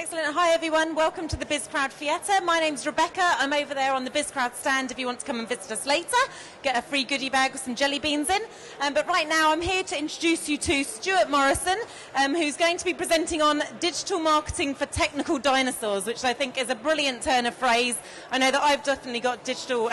Excellent. Hi everyone, welcome to the BizCrowd Theatre. My name's Rebecca. I'm over there on the BizCrowd stand if you want to come and visit us later. Get a free goodie bag with some jelly beans in. But right now I'm here to introduce you to Stuart Morrison, who's going to be presenting on digital marketing for technical dinosaurs, which I think is a brilliant turn of phrase. I know that I've definitely got digital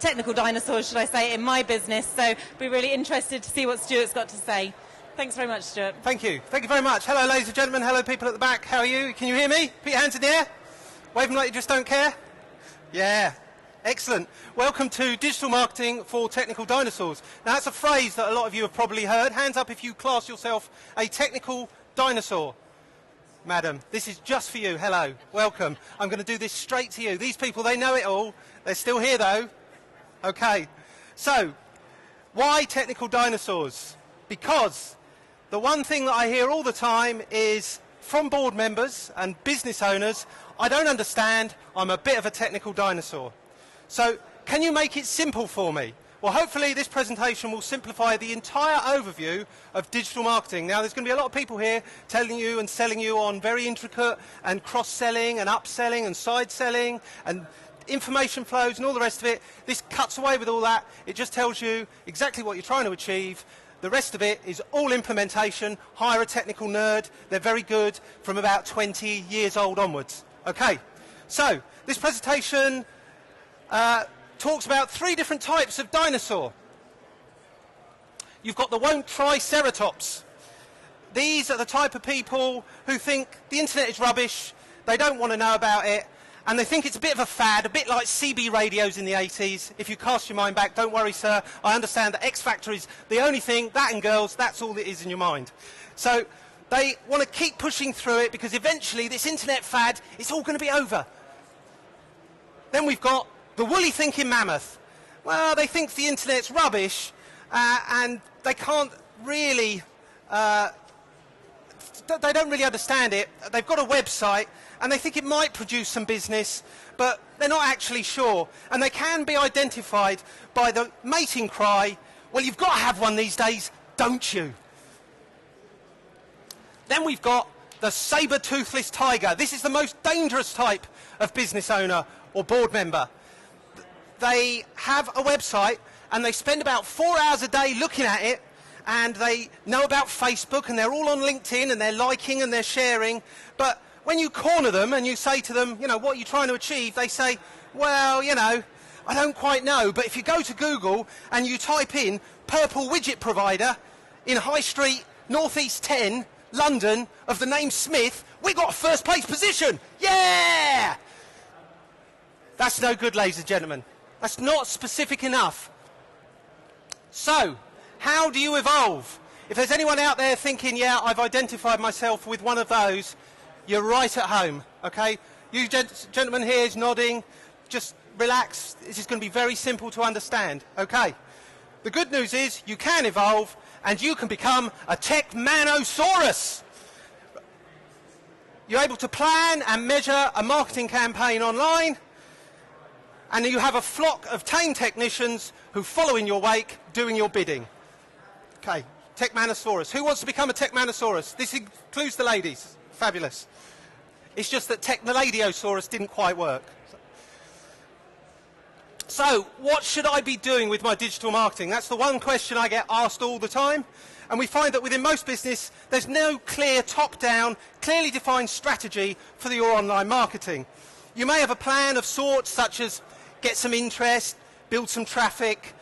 technical dinosaurs, should I say, in my business, so be really interested to see what Stuart's got to say. Thanks very much, Stuart. Thank you. Thank you very much. Hello, ladies and gentlemen. Hello, people at the back. How are you? Can you hear me? Put your hands in the air. Wave them like you just don't care. Yeah. Excellent. Welcome to Digital Marketing for Technical Dinosaurs. Now, that's a phrase that a lot of you have probably heard. Hands up if you class yourself a technical dinosaur. Madam, this is just for you. Hello. Welcome. I'm going to do this straight to you. These people, they know it all. They're still here, though. Okay. So, why technical dinosaurs? Because the one thing that I hear all the time is from board members and business owners, I don't understand, I'm a bit of a technical dinosaur. So can you make it simple for me? Well, hopefully this presentation will simplify the entire overview of digital marketing. Now, there's going to be a lot of people here telling you and selling you on very intricate and cross-selling and upselling and side-selling and information flows and all the rest of it. This cuts away with all that. It just tells you exactly what you're trying to achieve. The rest of it is all implementation. Hire a technical nerd. They're very good from about 20 years old onwards. Okay, so this presentation talks about 3 different types of dinosaur. You've got the won't try ceratops. These are the type of people who think the internet is rubbish, they don't want to know about it, and they think it's a bit of a fad, a bit like CB radios in the 80s. If you cast your mind back, don't worry, sir. I understand that X Factor is the only thing, that and girls, that's all that is in your mind. So they want to keep pushing through it because eventually this internet fad, it's all going to be over. Then we've got the woolly thinking mammoth. Well, they think the internet's rubbish and they can't really, they don't really understand it. They've got a website and they think it might produce some business, but they're not actually sure. And they can be identified by the mating cry, well, you've got to have one these days, don't you? Then we've got the saber-toothless tiger. This is the most dangerous type of business owner or board member. They have a website and they spend about 4 hours a day looking at it, and they know about Facebook and they're all on LinkedIn and they're liking and they're sharing, but when you corner them and you say to them, you know, what are you trying to achieve? They say, well, you know, I don't quite know, but if you go to Google and you type in purple widget provider in High Street, Northeast 10, London, of the name Smith, we got a first place position. Yeah! That's no good, ladies and gentlemen. That's not specific enough. So, how do you evolve? If there's anyone out there thinking, yeah, I've identified myself with one of those, you're right at home, okay? You gentlemen here is nodding. Just relax. This is going to be very simple to understand, okay? The good news is you can evolve and you can become a tech-manosaurus. You're able to plan and measure a marketing campaign online, and you have a flock of tame technicians who follow in your wake doing your bidding. Okay, tech-manosaurus. Who wants to become a tech-manosaurus? This includes the ladies. Fabulous. It's just that the Ladiosaurus didn't quite work. So, what should I be doing with my digital marketing? That's the one question I get asked all the time. And we find that within most business, there's no clear top-down, clearly defined strategy for your online marketing. You may have a plan of sorts, such as get some interest, build some traffic,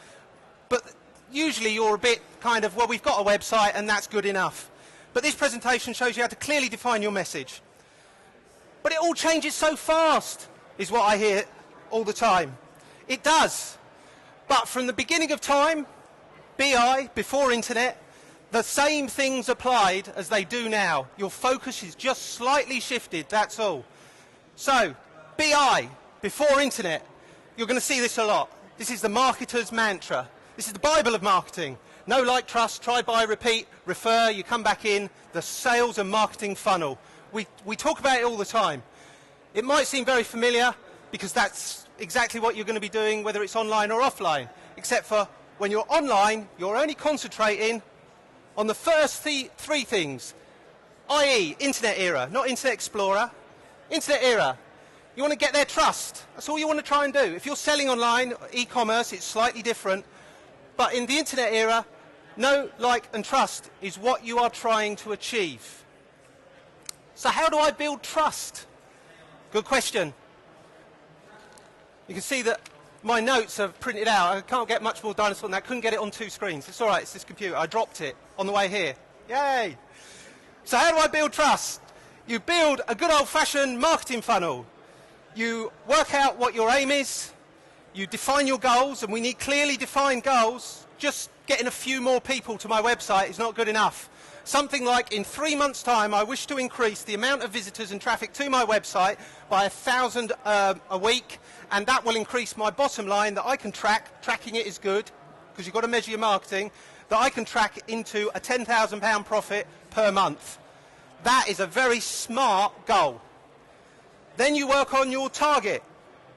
but usually you're a bit kind of, well, we've got a website and that's good enough. But this presentation shows you how to clearly define your message. But it all changes so fast, is what I hear all the time. It does. But from the beginning of time, BI, before internet, the same things applied as they do now. Your focus is just slightly shifted, that's all. So, BI, before internet, you're going to see this a lot. This is the marketer's mantra. This is the Bible of marketing. Know, like, trust, try, buy, repeat, refer, you come back in, the sales and marketing funnel. We talk about it all the time. It might seem very familiar because that's exactly what you're going to be doing whether it's online or offline, except for when you're online, you're only concentrating on the first 3 things, i.e. Internet era, not Internet Explorer, Internet era. You want to get their trust. That's all you want to try and do. If you're selling online, e-commerce, it's slightly different. But in the internet era, know, like, and trust is what you are trying to achieve. So how do I build trust? Good question. You can see that my notes are printed out. I can't get much more dinosaur than that. Couldn't get it on 2 screens. It's all right, it's this computer. I dropped it on the way here. Yay! So how do I build trust? You build a good old-fashioned marketing funnel. You work out what your aim is. You define your goals, and we need clearly defined goals. Just getting a few more people to my website is not good enough. Something like, in 3 months' time, I wish to increase the amount of visitors and traffic to my website by 1,000 a week, and that will increase my bottom line that I can track. Tracking it is good, because you've got to measure your marketing, that I can track into a £10,000 profit per month. That is a very smart goal. Then you work on your target.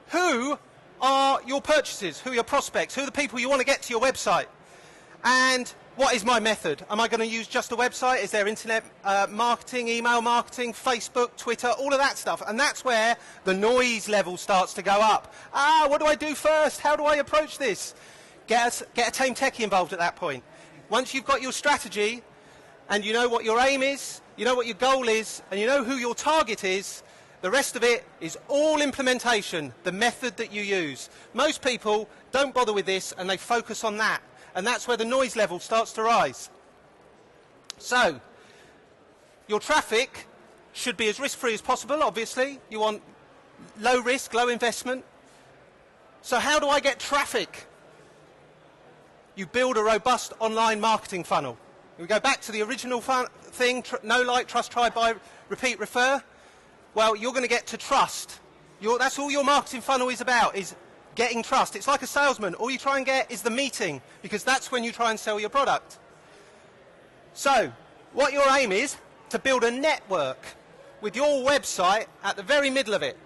Who are your purchasers? Who are your prospects? Who are the people you want to get to your website? And what is my method? Am I going to use just a website? Is there internet marketing, email marketing, Facebook, Twitter, all of that stuff? And that's where the noise level starts to go up. What do I do first? How do I approach this? Get a tame techie involved at that point. Once you've got your strategy and you know what your aim is, you know what your goal is, and you know who your target is, the rest of it is all implementation, the method that you use. Most people don't bother with this and they focus on that. And that's where the noise level starts to rise. So, your traffic should be as risk-free as possible, obviously. You want low risk, low investment. So how do I get traffic? You build a robust online marketing funnel. We go back to the original thing, know, like, trust, try, buy, repeat, refer. Well, you're going to get to trust. That's all your marketing funnel is about, is getting trust. It's like a salesman. All you try and get is the meeting, because that's when you try and sell your product. So, what your aim is, to build a network with your website at the very middle of it.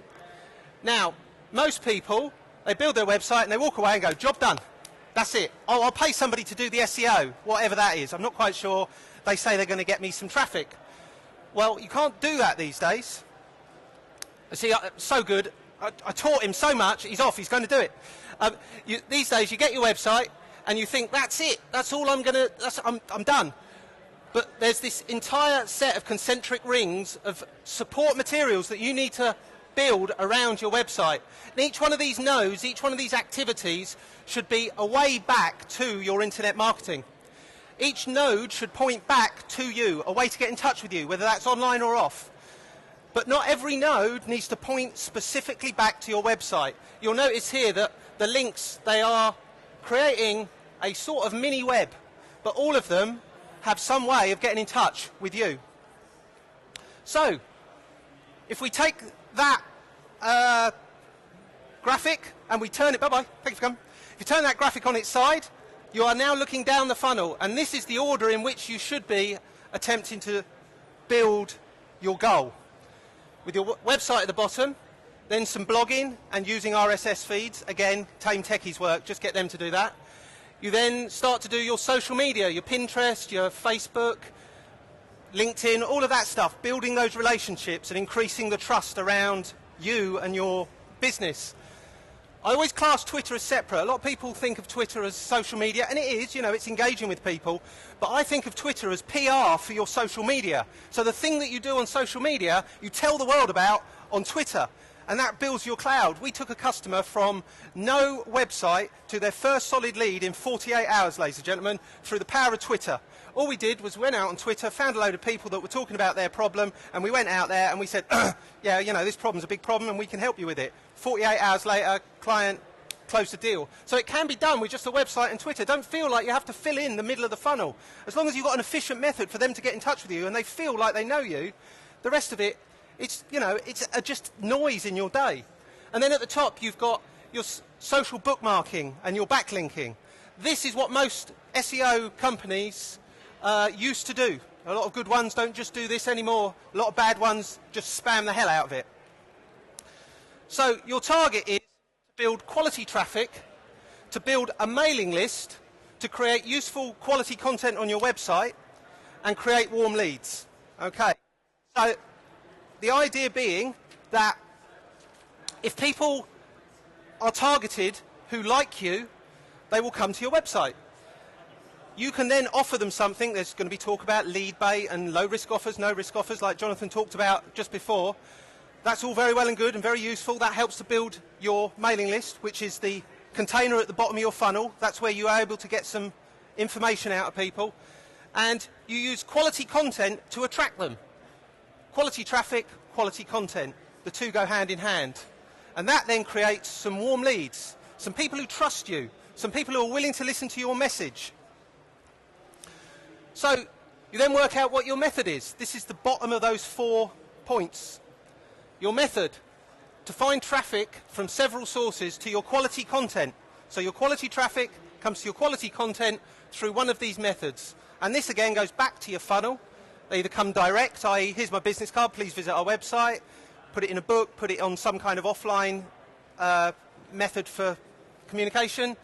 Now, most people, they build their website and they walk away and go, job done. That's it. Oh, I'll pay somebody to do the SEO, whatever that is. I'm not quite sure. They say they're going to get me some traffic. Well, you can't do that these days. See, so good. I taught him so much, he's off, he's going to do it. These days, you get your website, and you think, that's it, that's all I'm going to, I'm done. But there's this entire set of concentric rings of support materials that you need to build around your website. And each one of these nodes, each one of these activities should be a way back to your internet marketing. Each node should point back to you, a way to get in touch with you, whether that's online or off. But not every node needs to point specifically back to your website. You'll notice here that the links, they are creating a sort of mini web, but all of them have some way of getting in touch with you. So, if we take that graphic and we turn it, bye-bye, thank you for coming. If you turn that graphic on its side, you are now looking down the funnel, and this is the order in which you should be attempting to build your goal. With your website at the bottom, then some blogging and using RSS feeds. Again, tame techies work, just get them to do that. You then start to do your social media, your Pinterest, your Facebook, LinkedIn, all of that stuff, building those relationships and increasing the trust around you and your business. I always class Twitter as separate. A lot of people think of Twitter as social media, and it is, you know, it's engaging with people, but I think of Twitter as PR for your social media. So the thing that you do on social media, you tell the world about on Twitter, and that builds your cloud. We took a customer from no website to their first solid lead in 48 hours, ladies and gentlemen, through the power of Twitter. All we did was went out on Twitter, found a load of people that were talking about their problem, and we went out there and we said, yeah, you know, this problem's a big problem and we can help you with it. 48 hours later, client closed the deal. So it can be done with just a website and Twitter. Don't feel like you have to fill in the middle of the funnel. As long as you've got an efficient method for them to get in touch with you and they feel like they know you, the rest of it, it's, you know, it's just noise in your day. And then at the top, you've got your social bookmarking and your backlinking. This is what most SEO companies used to do. A lot of good ones don't just do this anymore. A lot of bad ones just spam the hell out of it. So your target is to build quality traffic, to build a mailing list, to create useful quality content on your website, and create warm leads. Okay. So the idea being that if people are targeted who like you, they will come to your website. You can then offer them something. There's going to be talk about lead bait and low risk offers, no risk offers, like Jonathan talked about just before. That's all very well and good and very useful. That helps to build your mailing list, which is the container at the bottom of your funnel. That's where you are able to get some information out of people. And you use quality content to attract them. Quality traffic, quality content. The two go hand in hand. And that then creates some warm leads, some people who trust you, some people who are willing to listen to your message. So you then work out what your method is. This is the bottom of those 4 points. Your method, to find traffic from several sources to your quality content. So your quality traffic comes to your quality content through one of these methods. And this again goes back to your funnel. They either come direct, i.e. here's my business card, please visit our website, put it in a book, put it on some kind of offline method for communication.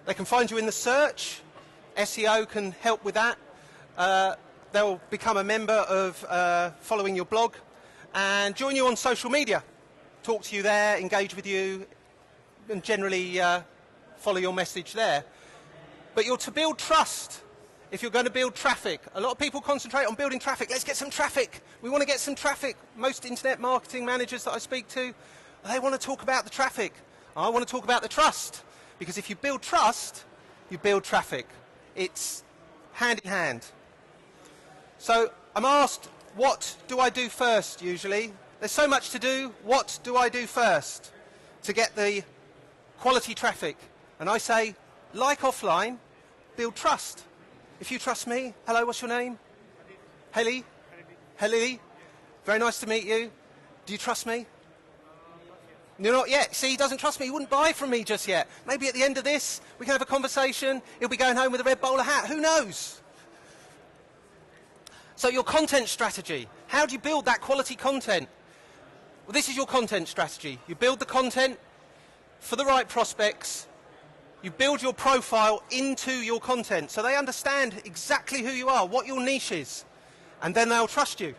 They can find you in the search. SEO can help with that. They'll become a member of following your blog and join you on social media, talk to you there, engage with you, and generally follow your message there. But you're to build trust. If you're going to build traffic, a lot of people concentrate on building traffic. Let's get some traffic. We want to get some traffic. Most internet marketing managers that I speak to, they want to talk about the traffic. I want to talk about the trust. Because if you build trust, you build traffic. It's hand in hand. So I'm asked, what do I do first usually? There's so much to do. What do I do first to get the quality traffic? And I say, like offline, build trust. If you trust me, hello, what's your name? Haley? Haley? Very nice to meet you. Do you trust me? You're not yet. See, he doesn't trust me. He wouldn't buy from me just yet. Maybe at the end of this, we can have a conversation. He'll be going home with a red bowler hat. Who knows? So your content strategy. How do you build that quality content? Well, this is your content strategy. You build the content for the right prospects. You build your profile into your content so they understand exactly who you are, what your niche is, and then they'll trust you.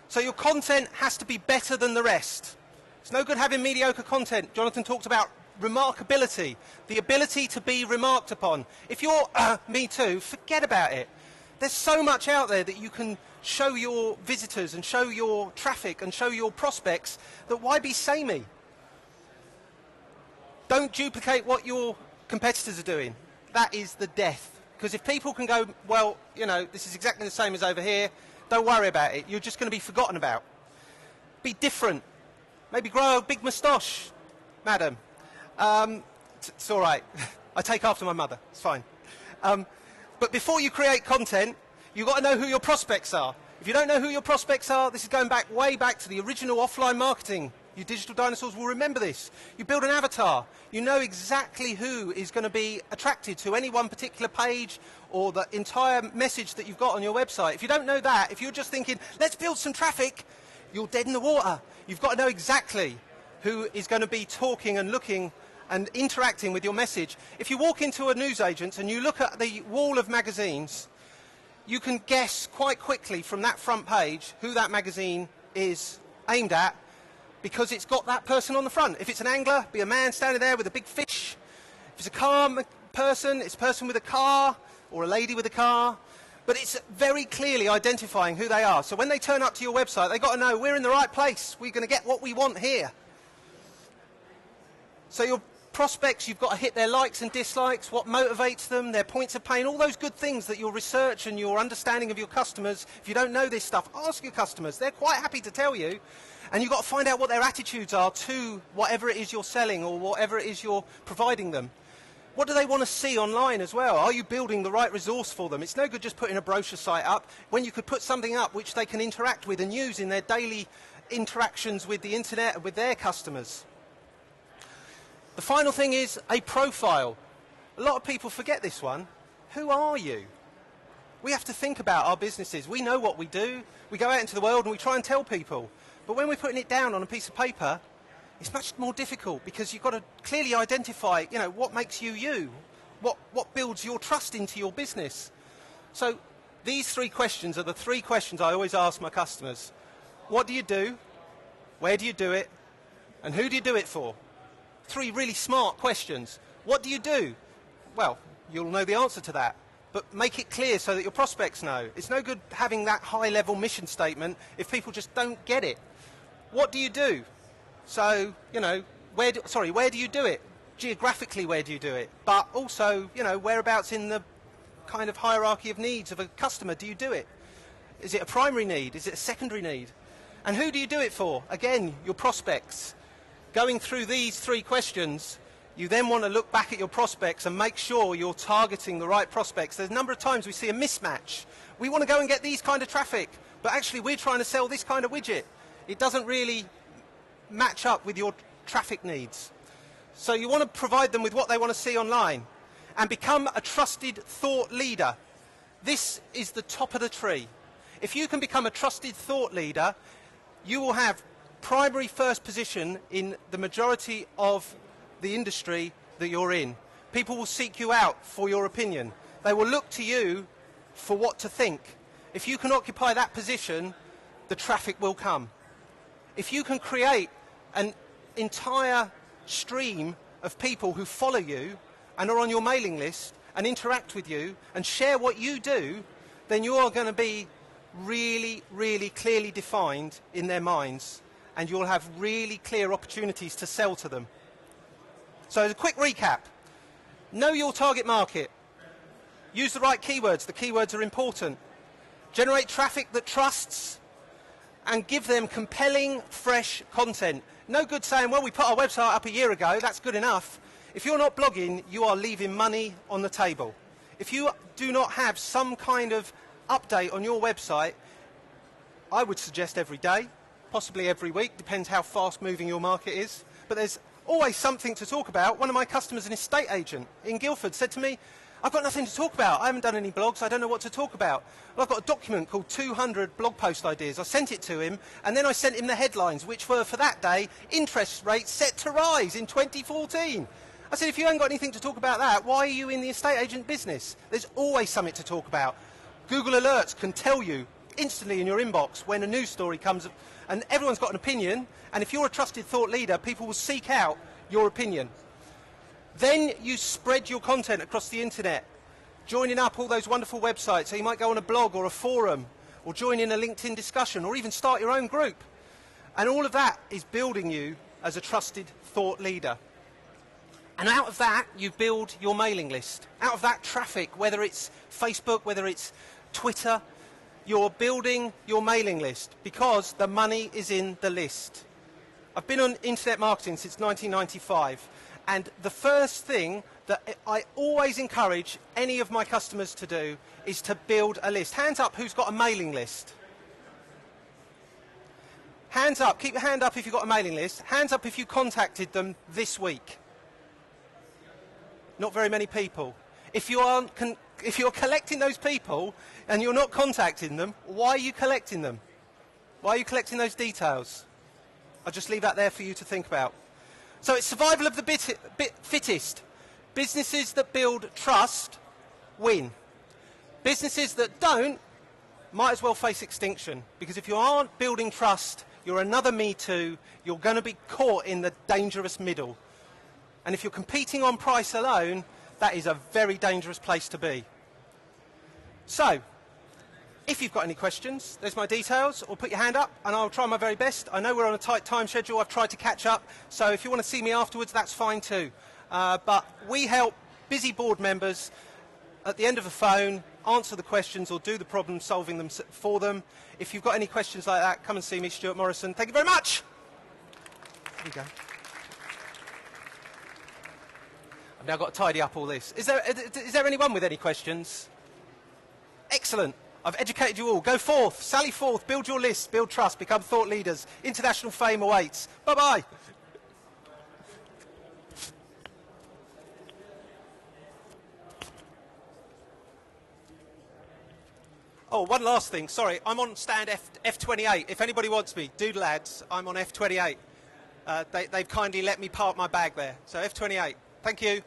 So your content has to be better than the rest. It's no good having mediocre content. Jonathan talked about remarkability, the ability to be remarked upon. If you're me too, forget about it. There's so much out there that you can show your visitors and show your traffic and show your prospects that why be samey? Don't duplicate what your competitors are doing. That is the death. Because if people can go, well, you know, this is exactly the same as over here, don't worry about it. You're just going to be forgotten about. Be different. Maybe grow a big moustache, madam. It's all right. I take after my mother. It's fine. But before you create content, you've got to know who your prospects are. If you don't know who your prospects are, this is going back way back to the original offline marketing. You digital dinosaurs will remember this. You build an avatar. You know exactly who is going to be attracted to any one particular page or the entire message that you've got on your website. If you don't know that, if you're just thinking, let's build some traffic, you're dead in the water. You've got to know exactly who is going to be talking and looking and interacting with your message. If you walk into a newsagent and you look at the wall of magazines, you can guess quite quickly from that front page who that magazine is aimed at, because it's got that person on the front. If it's an angler, be a man standing there with a big fish. If it's a car person, it's a person with a car, or a lady with a car. But it's very clearly identifying who they are. So when they turn up to your website, they've got to know we're in the right place. We're going to get what we want here. So your prospects, you've got to hit their likes and dislikes, what motivates them, their points of pain, all those good things that your research and your understanding of your customers, if you don't know this stuff, ask your customers. They're quite happy to tell you. And you've got to find out what their attitudes are to whatever it is you're selling or whatever it is you're providing them. What do they want to see online as well? Are you building the right resource for them? It's no good just putting a brochure site up when you could put something up which they can interact with and use in their daily interactions with the internet and with their customers. The final thing is a profile. A lot of people forget this one. Who are you? We have to think about our businesses. We know what we do. We go out into the world and we try and tell people. But when we're putting it down on a piece of paper, it's much more difficult because you've got to clearly identify, you know, what makes you you, what builds your trust into your business. So these 3 questions are the 3 questions I always ask my customers. What do you do? Where do you do it? And who do you do it for? 3 really smart questions. What do you do? Well, you'll know the answer to that. But make it clear so that your prospects know. It's no good having that high-level mission statement if people just don't get it. What do you do? So, you know, where do you do it? Geographically, where do you do it? But also, you know, whereabouts in the kind of hierarchy of needs of a customer do you do it? Is it a primary need? Is it a secondary need? And who do you do it for? Again, your prospects. Going through these 3 questions, you then want to look back at your prospects and make sure you're targeting the right prospects. There's a number of times we see a mismatch. We want to go and get these kind of traffic, but actually we're trying to sell this kind of widget. It doesn't really match up with your traffic needs. So you want to provide them with what they want to see online and become a trusted thought leader. This is the top of the tree. If you can become a trusted thought leader, you will have primary first position in the majority of the industry that you're in. People will seek you out for your opinion. They will look to you for what to think. If you can occupy that position, the traffic will come. If you can create an entire stream of people who follow you and are on your mailing list and interact with you and share what you do, then you are going to be really, really clearly defined in their minds, and you'll have really clear opportunities to sell to them. So as a quick recap, know your target market. Use the right keywords. The keywords are important. Generate traffic that trusts, and give them compelling, fresh content. No good saying, well, we put our website up a year ago, that's good enough. If you're not blogging, you are leaving money on the table. If you do not have some kind of update on your website, I would suggest every day, possibly every week, depends how fast moving your market is. But there's always something to talk about. One of my customers, an estate agent in Guildford, said to me, I've got nothing to talk about. I haven't done any blogs. I don't know what to talk about. Well, I've got a document called 200 blog post ideas. I sent it to him, and then I sent him the headlines, which were, for that day, interest rates set to rise in 2014. I said, if you haven't got anything to talk about that, why are you in the estate agent business? There's always something to talk about. Google Alerts can tell you instantly in your inbox when a news story comes, and everyone's got an opinion, and if you're a trusted thought leader, people will seek out your opinion. Then you spread your content across the internet, joining up all those wonderful websites. So you might go on a blog or a forum, or join in a LinkedIn discussion, or even start your own group. And all of that is building you as a trusted thought leader. And out of that, you build your mailing list. Out of that traffic, whether it's Facebook, whether it's Twitter, you're building your mailing list because the money is in the list. I've been on internet marketing since 1995. And the first thing that I always encourage any of my customers to do is to build a list. Hands up who's got a mailing list. Hands up, keep your hand up if you've got a mailing list. Hands up if you contacted them this week. Not very many people. If you're collecting those people and you're not contacting them, why are you collecting them? Why are you collecting those details? I'll just leave that there for you to think about. So it's survival of the fittest. Businesses that build trust win. Businesses that don't might as well face extinction, because if you aren't building trust, you're another Me Too. You're going to be caught in the dangerous middle. And if you're competing on price alone, that is a very dangerous place to be. So, if you've got any questions, there's my details, or put your hand up and I'll try my very best. I know we're on a tight time schedule. I've tried to catch up. So if you want to see me afterwards, that's fine too. But we help busy board members at the end of a phone answer the questions or do the problem solving them for them. If you've got any questions like that, come and see me, Stuart Morrison. Thank you very much. There you go. I've now got to tidy up all this. Is there anyone with any questions? Excellent. I've educated you all. Go forth, sally forth, build your list, build trust, become thought leaders. International fame awaits. Bye-bye. Oh, one last thing. Sorry, I'm on stand F28. If anybody wants me, dude lads, I'm on F28. They've kindly let me park my bag there. So F28. Thank you.